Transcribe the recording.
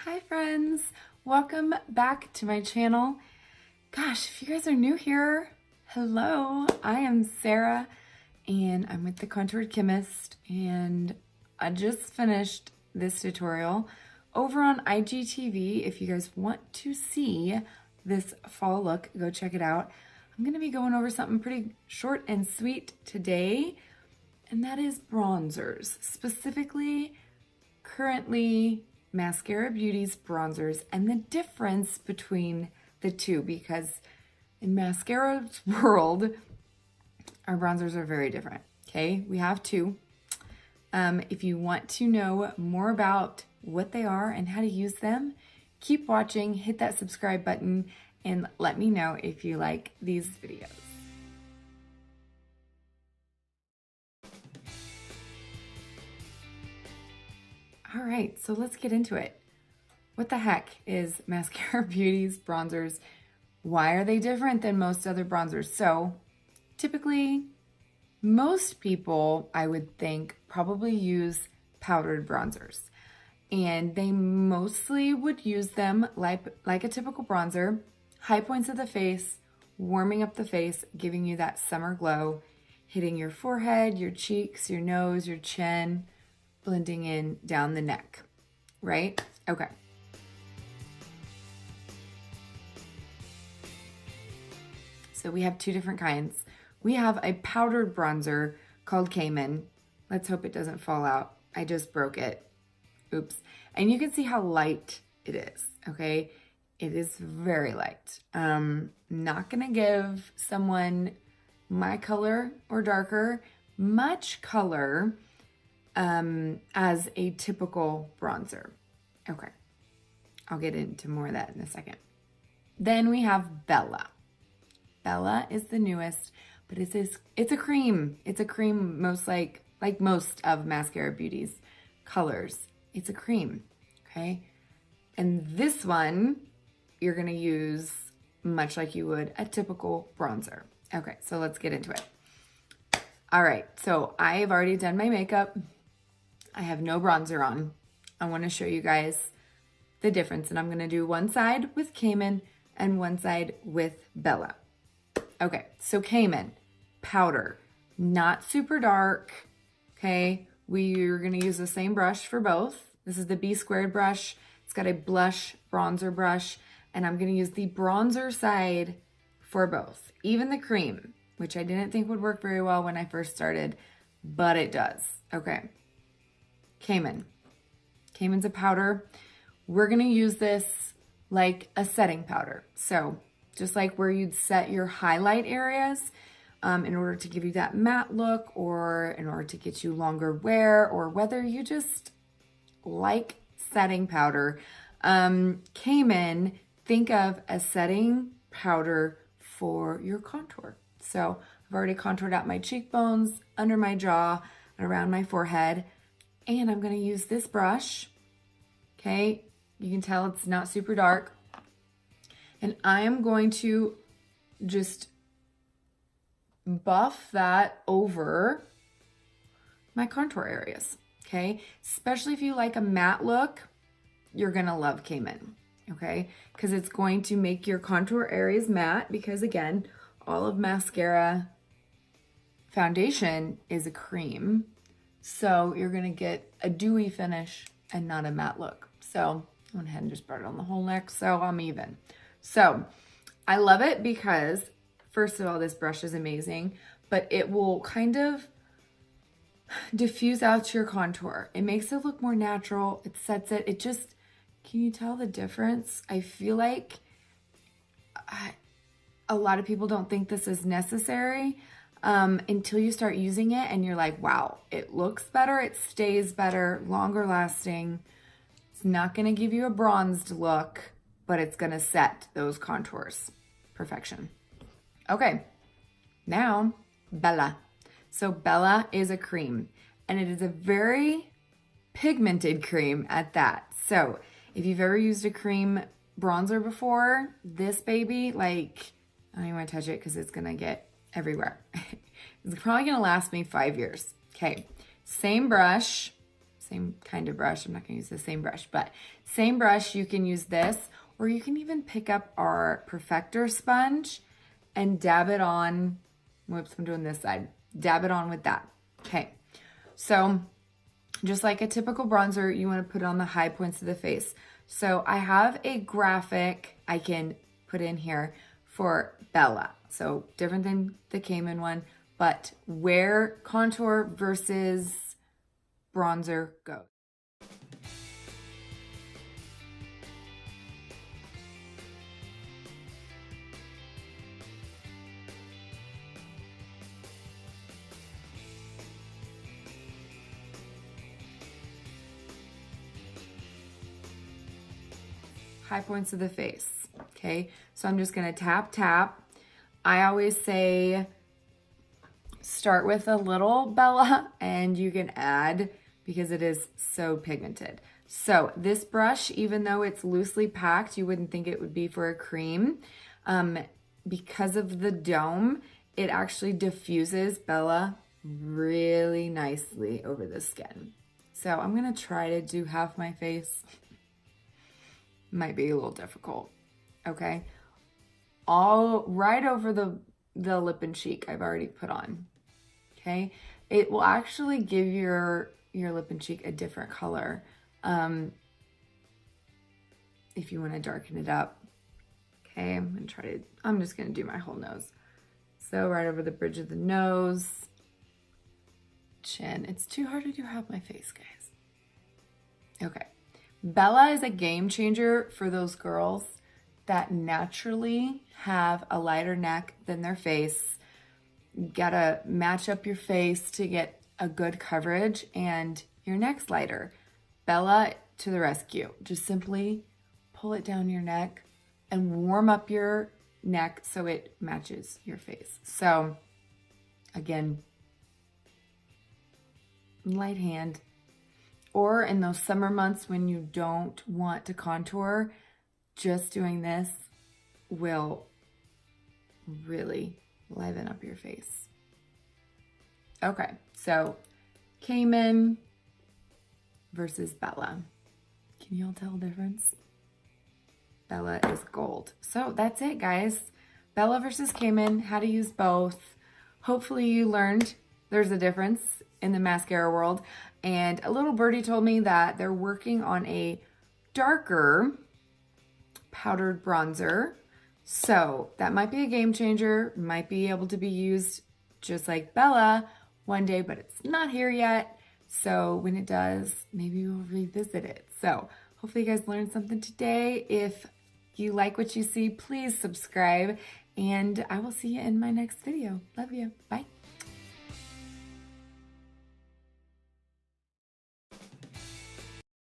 Hi friends, welcome back to my channel. Gosh, if you guys are new here, hello, I am Sarah and I'm with the Contoured Chemist, and I just finished this tutorial over on IGTV. If you guys want to see this fall look, go check it out. I'm gonna be going over something pretty short and sweet today, and that is bronzers, specifically currently Maskcara Beauty's bronzers and the difference between the two, because in Maskcara's world, our bronzers are very different, okay? We have two. If you want to know more about what they are and how to use them, keep watching, hit that subscribe button, and let me know if you like these videos. All right, so let's get into it. What the heck is Maskcara Beauty's bronzers? Why are they different than most other bronzers? So typically, most people, I would think, probably use powdered bronzers. And they mostly would use them like a typical bronzer, high points of the face, warming up the face, giving you that summer glow, hitting your forehead, your cheeks, your nose, your chin, blending in down the neck, right? Okay. So we have two different kinds. We have a powdered bronzer called Cayman. Let's hope it doesn't fall out. I just broke it. Oops. And you can see how light it is, okay? It is very light. Not gonna give someone my color or darker much color as a typical bronzer. Okay, I'll get into more of that in a second. Then we have Bella. Bella is the newest, but it's a cream. It's a cream, most like most of Maskcara Beauty's colors. It's a cream, okay? And this one, you're gonna use much like you would a typical bronzer. Okay, so let's get into it. All right, so I have already done my makeup. I have no bronzer on. I want to show you guys the difference, and I'm going to do one side with Cayman and one side with Bella. Okay, so Cayman, powder, not super dark, okay? We're going to use the same brush for both. This is the B squared brush. It's got a blush bronzer brush, and I'm going to use the bronzer side for both. Even the cream, which I didn't think would work very well when I first started, but it does. Okay. Cayman. Cayman's a powder. We're gonna use this like a setting powder. So just like where you'd set your highlight areas in order to give you that matte look, or in order to get you longer wear, or whether you just like setting powder. Cayman, think of a setting powder for your contour. So I've already contoured out my cheekbones, under my jaw, and around my forehead. And I'm going to use this brush, okay? You can tell it's not super dark. And I am going to just buff that over my contour areas, okay? Especially if you like a matte look, you're going to love Cayman, okay? Because it's going to make your contour areas matte, because again, all of mascara foundation is a cream. So you're gonna get a dewy finish and not a matte look. So I went ahead and just brought it on the whole neck, so I'm even. So I love it because, first of all, this brush is amazing, but it will kind of diffuse out your contour. It makes it look more natural. It sets it. It just, can you tell the difference? I feel like a lot of people don't think this is necessary until you start using it and you're like, wow, it looks better, it stays better, longer lasting. It's not gonna give you a bronzed look, but it's gonna set those contours. Perfection. Okay, now Bella. So Bella is a cream, and it is a very pigmented cream at that. So if you've ever used a cream bronzer before, this baby, like, I don't even want to touch it because it's gonna get everywhere. It's probably gonna last me 5 years. Okay, same brush, same kind of brush. I'm not gonna use the same brush, but same brush, you can use this, or you can even pick up our Perfector sponge and dab it on. Whoops, I'm doing this side. Dab it on with that. Okay, so just like a typical bronzer, you want to put it on the high points of the face. So I have a graphic I can put in here for Bella. So different than the Cayman one, but where contour versus bronzer goes. High points of the face. Okay, so I'm just gonna tap, tap. I always say start with a little Bella and you can add because it is so pigmented. So this brush, even though it's loosely packed, you wouldn't think it would be for a cream. Because of the dome, it actually diffuses Bella really nicely over the skin. So I'm gonna try to do half my face. Might be a little difficult, okay? All right over the lip and cheek I've already put on, okay? It will actually give your lip and cheek a different color if you want to darken it up. Okay, I'm just gonna do my whole nose. So right over the bridge of the nose, chin. It's too hard to do half my face, guys. Okay. Bella is a game changer for those girls that naturally have a lighter neck than their face. You gotta match up your face to get a good coverage and your neck's lighter. Bella to the rescue. Just simply pull it down your neck and warm up your neck so it matches your face. So again, light hand. Or in those summer months when you don't want to contour, just doing this will really liven up your face. Okay, so Cayman versus Bella. Can you all tell the difference? Bella is gold. So that's it, guys. Bella versus Cayman, how to use both. Hopefully you learned there's a difference in the mascara world. And a little birdie told me that they're working on a darker powdered bronzer. So that might be a game changer, might be able to be used just like Bella one day, but it's not here yet. So when it does, maybe we'll revisit it. So hopefully you guys learned something today. If you like what you see, please subscribe and I will see you in my next video. Love you. Bye.